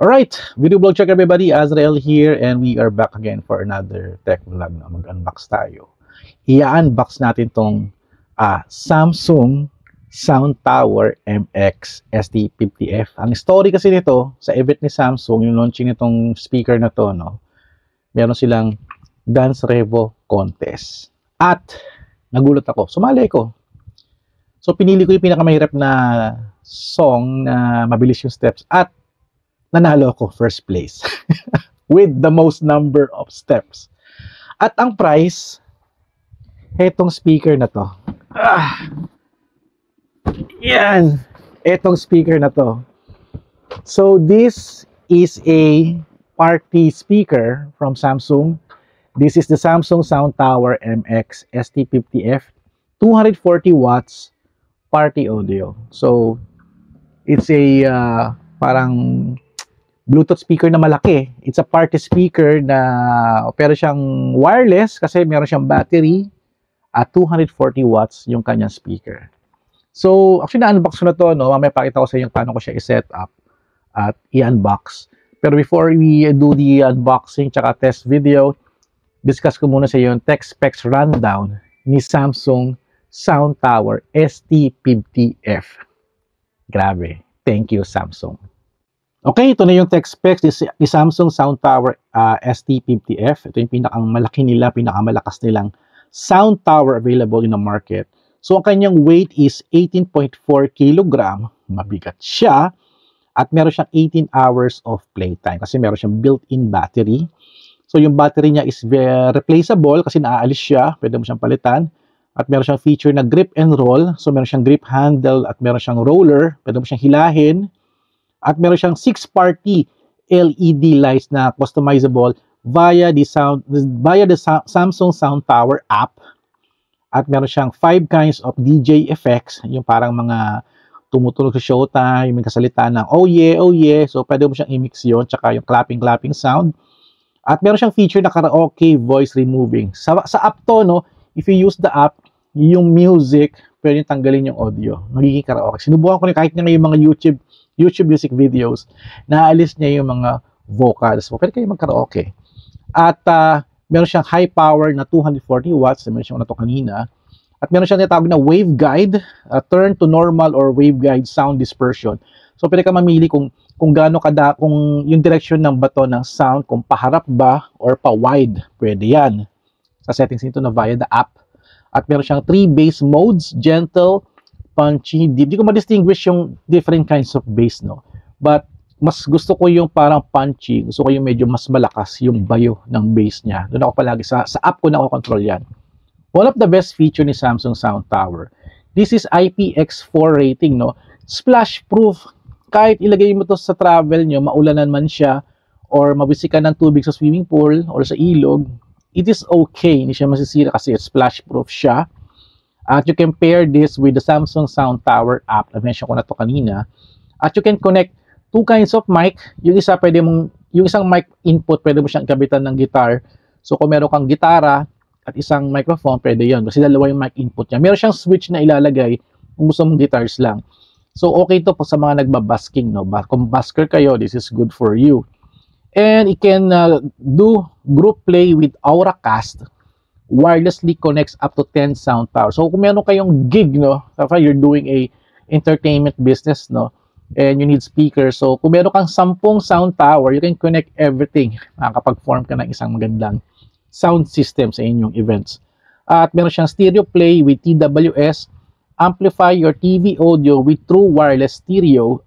Alright, video blog check everybody, Azrael here and we are back again for another tech vlog na mag-unbox tayo. I-unbox natin tong Samsung Sound Tower MX ST50F. Ang story kasi nito sa event ni Samsung, yung launching nitong speaker na to, no, meron silang Dance Revo contest. At nagulat ako, sumali ko. So pinili ko yung pinakamahirap na song na mabilis yung steps at nanalo ako first place with the most number of steps. At ang price, etong speaker na to. Yan. Etong speaker na to. So this is a party speaker from Samsung. This is the Samsung Sound Tower MX ST50F 240 watts party audio. So it's a parang Bluetooth speaker na malaki. It's a party speaker na pero siyang wireless kasi meron siyang battery at 240 watts yung kanyang speaker. So, actually na-unbox ko na to, no? Mamaya pakita ko sa inyo paano ko siya i-set up at i-unbox. Pero before we do the unboxing tsaka test video, discuss ko muna sa iyo yung tech specs rundown ni Samsung Sound Tower ST50F. Grabe. Thank you, Samsung. Okay, ito na yung tech specs ni Samsung Sound Tower ST50F. Ito yung pinakamalaki nila, pinakamalakas nilang sound tower available in the market. So, ang kanyang weight is 18.4 kg. Mabigat siya. At meron siyang 18 hours of playtime kasi meron siyang built-in battery. So, yung battery niya is replaceable kasi naaalis siya. Pwede mo siyang palitan. At meron siyang feature na grip and roll. So, meron siyang grip handle at meron siyang roller. Pwede mo siyang hilahin. At meron siyang 6-party LED lights na customizable via the Samsung Sound Tower app. At meron siyang 5 kinds of DJ effects, yung parang mga tumutunog sa showtime, may kasalita ng oh yeah, oh yeah. So pwede mo siyang i-mix yun, tsaka yung clapping sound. At meron siyang feature na karaoke voice removing. Sa app to, no, if you use the app, yung music, pwede tanggalin yung audio. Magiging karaoke. Sinubukan ko rin kahit na yung mga YouTube music videos, naalis niya yung mga vocals. So, pwede kayo mag-karaoke. At meron siyang high power na 240 watts. Meron siyang nato kanina. At meron siyang tinatawag na wave guide, turn to normal or wave guide sound dispersion. So, pwede ka mamili kung gaano kung yung direction ng bato ng sound, kung paharap ba or pa-wide. Pwede yan. Sa settings nito na via the app. At meron siyang 3 bass modes, gentle, punchy, deep. Di ko ma-distinguish yung different kinds of bass, no? But, mas gusto ko yung parang punchy. Gusto ko yung medyo mas malakas yung bayo ng bass niya. Doon ako palagi, sa app ko na ako control yan. One of the best feature ni Samsung Sound Tower. This is IPX4 rating, no? Splash proof. Kahit ilagay mo to sa travel nyo, maulanan man siya, or mabisikan ng tubig sa swimming pool, or sa ilog, it is okay. Hindi siya masisira kasi splash proof siya. At you can pair this with the Samsung Sound Tower app. Na-mention ko na to kanina. At you can connect 2 kinds of mic. Yung isa yung isang mic input, pwede mo siyang kabitan ng guitar. So kung meron kang gitara at isang microphone, pwede yun. Kasi dalawa yung mic input niya. Meron siyang switch na ilalagay kung gusto mong guitars lang. So okay to po sa mga nagbabasking, no? Kung basker kayo, this is good for you. And it can do group play with Auracast. Wirelessly connects up to 10 sound tower. So kung meron kayong gig, no, you're doing a entertainment business, no, and you need speakers. So kung meron kang 10 sound tower, you can connect everything. Makakapag-form ka ng isang magandang sound system sa inyong events. At meron siyang stereo play with TWS, amplify your TV audio with true wireless stereo.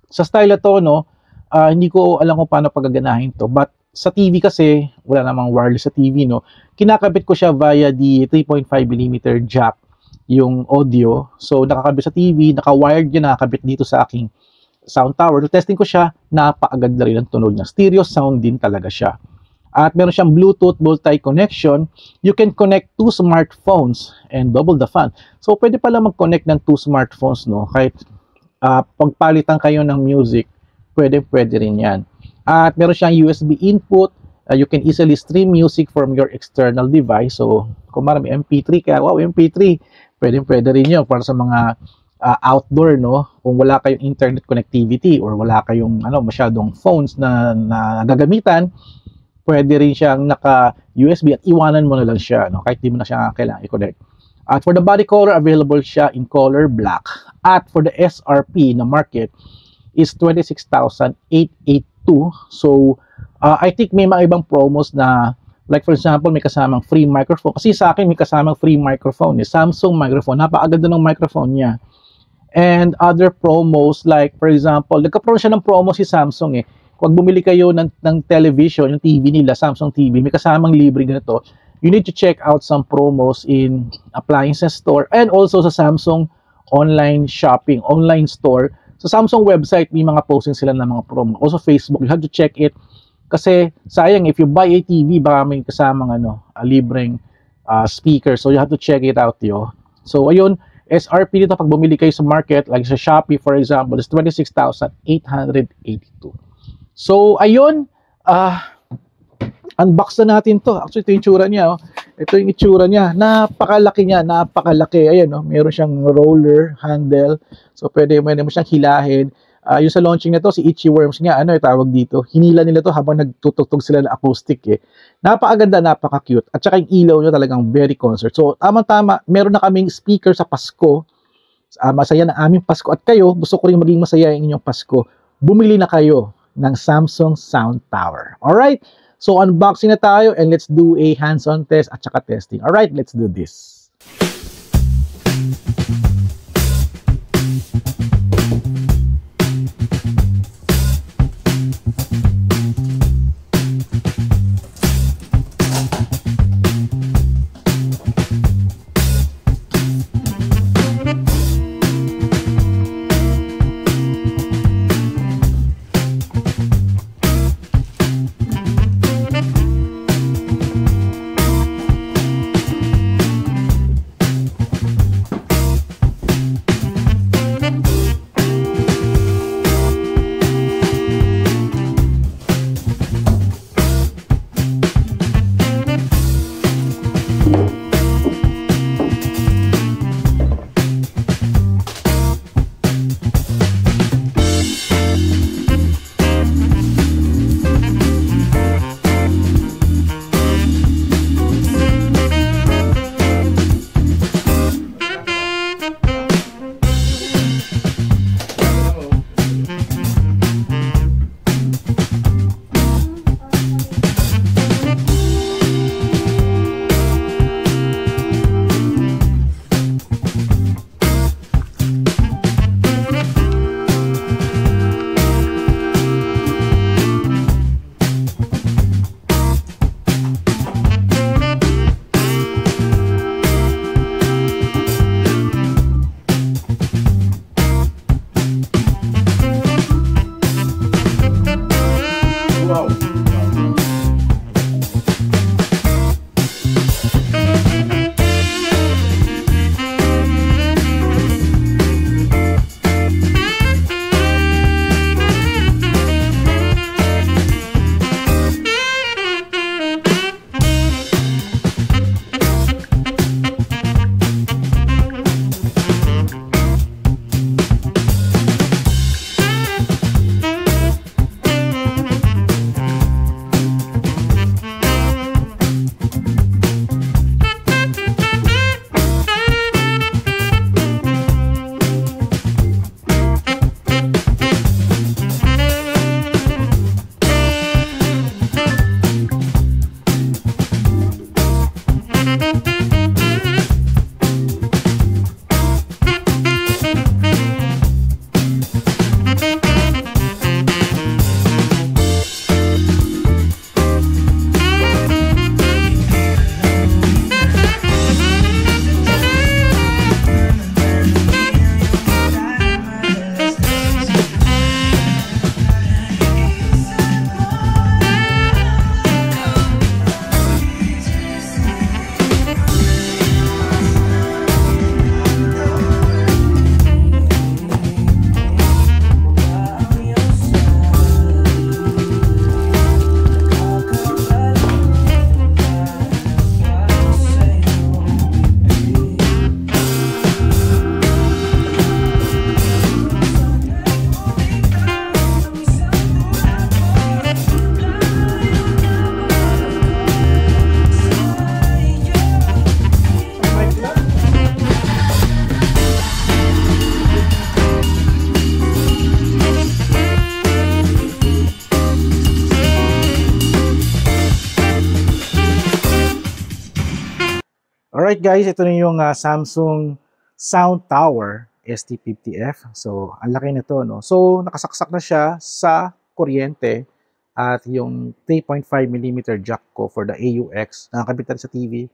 Sa style na to, no, hindi ko alam kung paano pagaganahin to, but sa TV kasi, wala namang wireless sa TV, no? Kinakabit ko siya via the 3.5mm jack, yung audio. So, nakakabit sa TV, naka-wired yun, nakakabit dito sa aking sound tower. So, testing ko siya, napakaganda rin ang tunog niya. Stereo sound din talaga siya. At meron siyang Bluetooth multi-connection. You can connect 2 smartphones and double the fun. So, pwede pala mag-connect ng 2 smartphones, no? Kahit pagpalitan kayo ng music, pwede rin yan. At meron siyang USB input. You can easily stream music from your external device. So, kung marami MP3 kaya, wow, MP3, pwede rin yun para sa mga outdoor, no? Kung wala kayong internet connectivity or wala kayong masyadong phones na gagamitan, pwede rin siyang naka-USB at iwanan mo na lang siya, no? Kahit di mo na siya kailangan i-connect. At for the body color, available siya in color black. At for the SRP na market is 26,882. So, I think may mga ibang promos na, like for example, may kasamang free microphone. Kasi sa akin, may kasamang free microphone. Samsung microphone. Napakaganda ng microphone niya. And other promos, like for example, nagka-promo siya ng promo si Samsung Kung bumili kayo ng television, yung TV nila, Samsung TV, may kasamang libre ganito. You need to check out some promos in appliances store and also sa Samsung online shopping, online store. Sa Samsung website, may mga posting sila ng mga promo. Also Facebook, you have to check it. Kasi sayang, if you buy a TV, baka may kasamang libreng speaker. So you have to check it out, yo. So ayun, SRP dito pag bumili kayo sa market, like sa Shopee for example, is 26,882. So ayun, unbox na natin to. Actually, ito yung itsura niya. Ito yung itsura niya. Napakalaki niya. Napakalaki. Ayan, meron siyang roller handle. So, pwede mo siyang hilahin. Yung sa launching na to, si Itchy Worms nga, tawag dito. Hinila nila to habang nagtutugtog sila ng acoustic Napakaganda, napaka-cute. At saka yung ilaw niya talagang very concert. So, tama-tama, meron na kaming speaker sa Pasko. Masaya na aming Pasko. At kayo, gusto ko rin maging masaya yung inyong Pasko. Bumili na kayo ng Samsung Sound Tower. Alright? So, unboxing na tayo and let's do a hands-on test at saka testing. Alright, let's do this. Alright guys, ito na yung Samsung Sound Tower ST50F. So, ang laki nito, no? So, nakasaksak na siya sa kuryente at yung 3.5mm jack ko for the AUX nakakabitan sa TV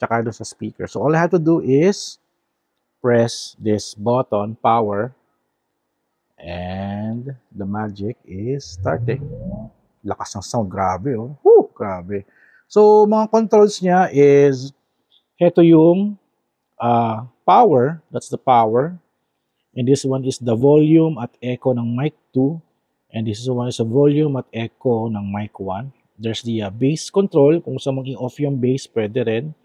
tsaka doon sa speaker. So, all I have to do is press this button, power, and the magic is starting. Lakas ng sound, grabe oh. Woo, grabe. So, mga controls niya is ito yung power, that's the power. And this one is the volume at echo ng mic 2. And this one is the volume at echo ng mic 1. There's the bass control. Kung saan mong i-off yung bass, pwede rin.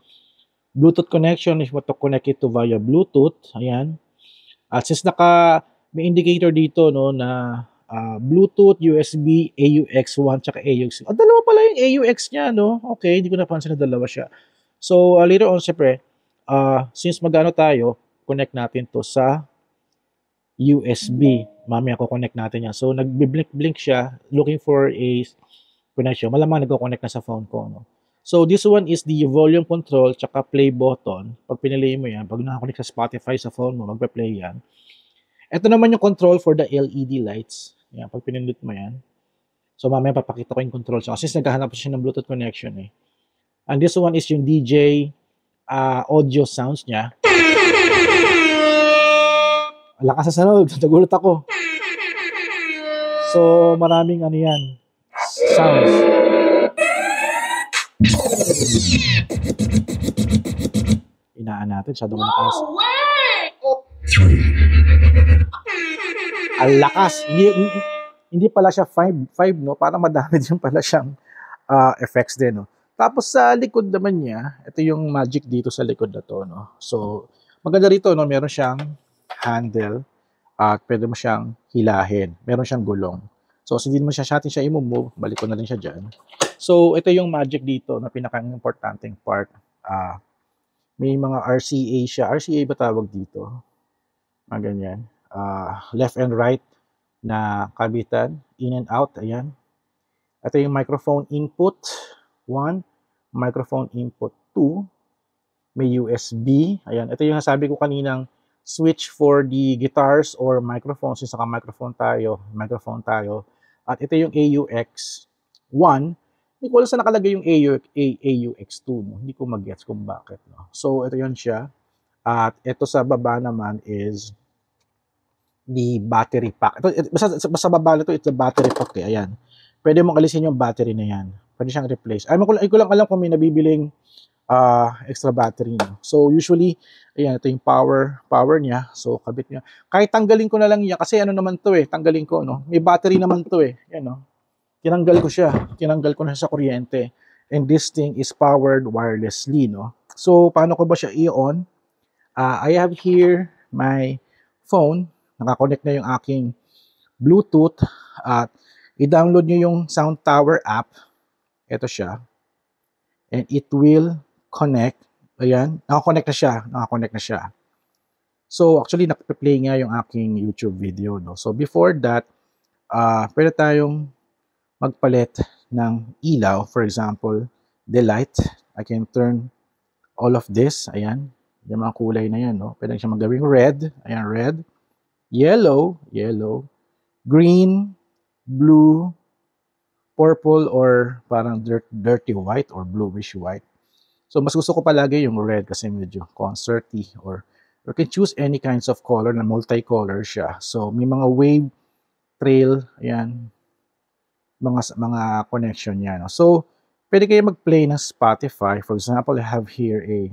Bluetooth connection, if you want to connect it to via Bluetooth. Ayan. At since may indicator dito no, na Bluetooth, USB, AUX 1, tsaka AUX. Dalawa pala yung AUX niya, no? Okay, hindi ko napansin na dalawa siya. So, later on, siyempre, since magano tayo, connect natin to sa USB. Mamaya ko connect natin yan. So, nagbi-blink siya, looking for a connection. Malamang nagko-connect na sa phone ko. No? So, this one is the volume control tsaka play button. Pag pinili mo yan, pag nakakonect sa Spotify sa phone mo, magpe-play yan. Ito naman yung control for the LED lights. Yan, pag pinindot mo yan. So, mamaya papakita ko yung control. So, since naghahanap siya ng Bluetooth connection eh. And this one is yung DJ audio sounds niya. Lakas sa sunod, nagulat ako. So, maraming ano yan, sounds. Inaan natin, shadow na lakas. Ang lakas. Hindi pala siya 5, no? Parang madami din pala siyang effects din, no? Tapos sa likod naman niya, ito yung magic dito sa likod na to, no? So, maganda rito, no? Meron siyang handle at pwede mo siyang hilahin. Meron siyang gulong. So, hindi mo siya i-move, balik ko na rin siya dyan. So, ito yung magic dito na pinaka-importanting part. May mga RCA siya. RCA ba tawag dito? Mga ganyan. Left and right na kabitan. In and out. Ayan. Ito yung microphone input 1, microphone input 2, may USB. Ayan, ito yung nasabi ko kaninang switch for the guitars or microphones. Yung saka microphone tayo. At ito yung AUX 1. Hindi ko alam saan nakalagay yung AUX 2. No? Hindi ko mag-gets kung bakit. No? So, ito yun siya. At ito sa baba naman is the battery pack. Basta baba na ito, it's the battery pack. Ayan. Pwede mong alisin yung battery na yan. Pwede siyang replace. Ay ko lang alam kung may nabibiling extra battery. No? So, usually, ayan, ito yung power niya. So, kabit niya. Kahit tanggalin ko na lang yan, kasi ano naman to eh, tanggalin ko, no? May battery naman to eh. Yan, no? Tinanggal ko na sa kuryente. And this thing is powered wirelessly, no? So, paano ko ba siya i-on? I have here my phone. Nakakonect na yung aking Bluetooth. At i-download nyo yung Sound Tower app. Ito siya. And it will connect. Ayan. Nakakonect na siya. So, actually, nakaplay nga yung aking YouTube video. No? So, before that, pwede tayong magpalit ng ilaw. For example, the light. I can turn all of this. Ayan. Yung mga kulay na yan. No? Pwede siya magawing red. Ayan, red. Yellow. Green. Blue. Purple or parang dirty white or bluish white. So, mas gusto ko palagi yung red kasi medyo concerty or you can choose any kinds of color na multicolor siya. So, may mga wave trail, ayan, mga connection niya. No? So, pwede kayo mag-play ng Spotify. For example, I have here a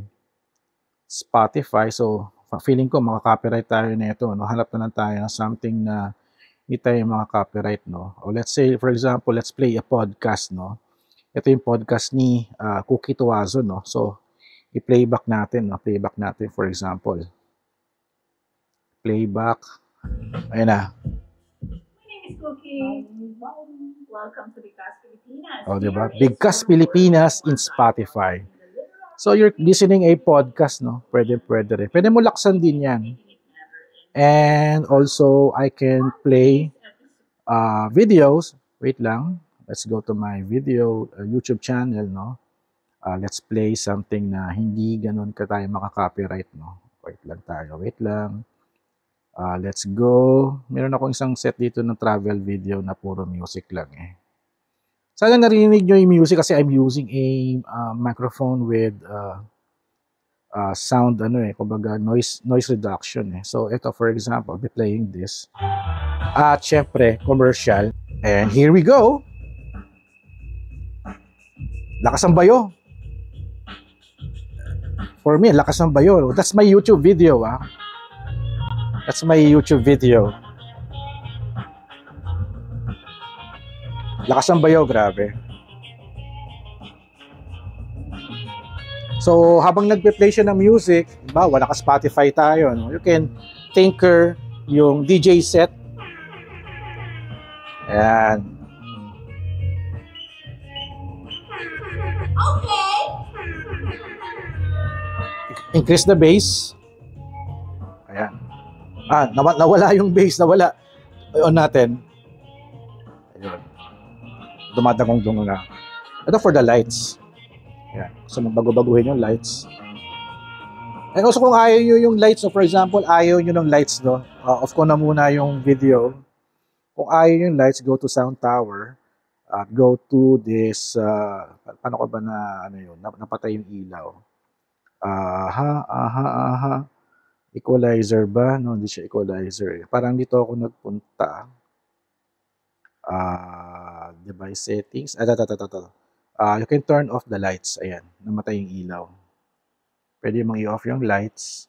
Spotify. So, feeling ko makaka-copyright tayo na ito. No? Hanap na lang tayo ng something na hindi tayo mga copyright, no? O let's say, for example, let's play a podcast, no? Ito yung podcast ni Cookie Tuwazo, no? So, i-playback natin, no? Playback natin, for example. Playback. Ayan na. My name is Cookie. Welcome to Bigkas Pilipinas. O, diba? Bigkas Pilipinas in Spotify. So, you're listening a podcast, no? Pwede rin. Pwede mo laksan din yan. And also, I can play videos. Wait lang. Let's go to my video YouTube channel, no? Let's play something na hindi ganun ka tayo makaka-copyright, no? Wait lang tayo, wait lang. Let's go. Meron akong isang set dito ng travel video na puro music lang eh. Sana narinig nyo yung music kasi I'm using a microphone with sound, kumbaga noise reduction eh. So ito for example, I'll be playing this. At syempre, commercial. And here we go. Lakas ng bayo. For me, lakas ng bayo. That's my YouTube video, That's my YouTube video. Lakas ng bayo, grabe. So, habang nagpe-play siya ng music, wala ka Spotify tayo, no? You can tinker yung DJ set. Ayan. Okay. Increase the bass. Ayan. Nawala yung bass, nawala. On natin. Ayun. Dumadagong-dungo na. Ito for the lights. Ayan. So, bago-baguhin yung lights. And also, kung ayaw nyo yung lights, so for example, ayaw nyo ng lights, no? Off ko na muna yung video. Kung ayaw yung lights, go to Sound Tower. Go to this, paano ko ba na, napatay yung ilaw. Equalizer ba? No, hindi siya equalizer. Parang dito ako nagpunta. Device settings. You can turn off the lights. Ayan, namatay yung ilaw. Pwede mong i-off yung lights.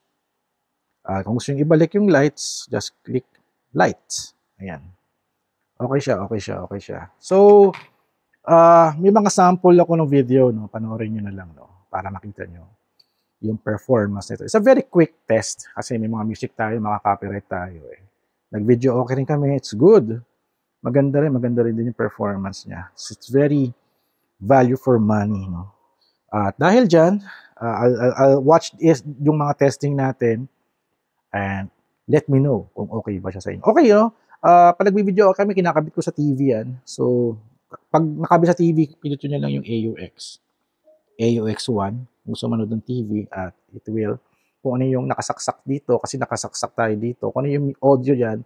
Kung gusto nyo ibalik yung lights, just click lights. Ayan. Okay siya. So, may mga sample ako ng video, no? Panoorin nyo na lang, no? Para makita nyo yung performance nito. It's a very quick test kasi may mga music tayo, makaka-copyright tayo eh. Nag-video okay rin kami, it's good. Maganda rin din yung performance niya. So, it's very value for money, no? Dahil dyan, I'll watch yung mga testing natin and let me know kung okay ba siya sa inyo. Okay, no? Pag nag-video kami, kinakabit ko sa TV yan. So, pag nakabit sa TV, pinuto nyo lang yung AUX1. Kung sumanood ng TV at it will, kung ano yung nakasaksak dito, kasi nakasaksak tayo dito, kung ano yung audio dyan,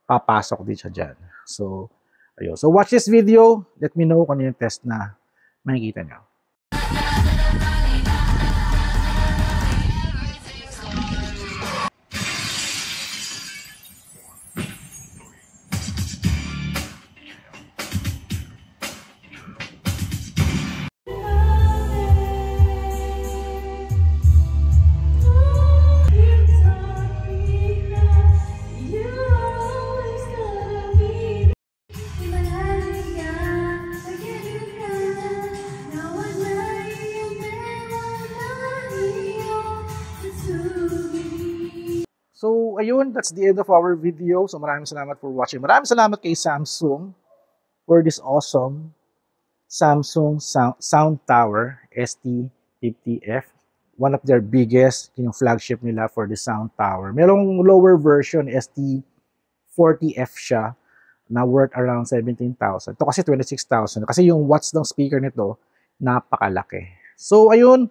papasok din siya dyan. So, ayun. So, watch this video. Let me know kung ano yung test na makikita nyo. So, ayun, that's the end of our video. So, maraming salamat for watching. Maraming salamat kay Samsung for this awesome Samsung Sound Tower ST50F. One of their biggest, yung flagship nila for the Sound Tower. Merong lower version, ST40F siya, na worth around 17,000. Ito kasi 26,000. Kasi yung watts ng speaker nito, napakalaki. So, ayun,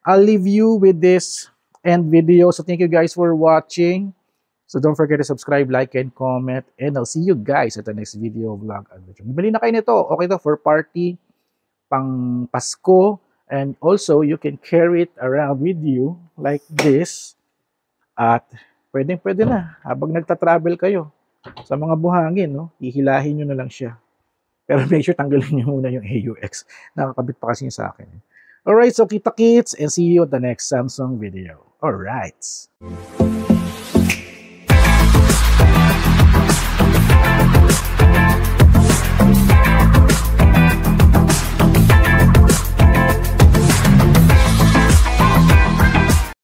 I'll leave you with this end video. So thank you guys for watching. So don't forget to subscribe, like, and comment. And I'll see you guys at the next video vlog adventure. Bili na kayo nito. Okay to for party, pang Pasko. And also, you can carry it around with you like this. At pwede na. Habang nagta-travel kayo sa mga buhangin, no? Ihilahin nyo na lang siya. Pero make sure tanggalin nyo muna yung AUX. Nakakabit pa kasi sa akin. Alright, so kita-kits and see you at the next Samsung video. Alright.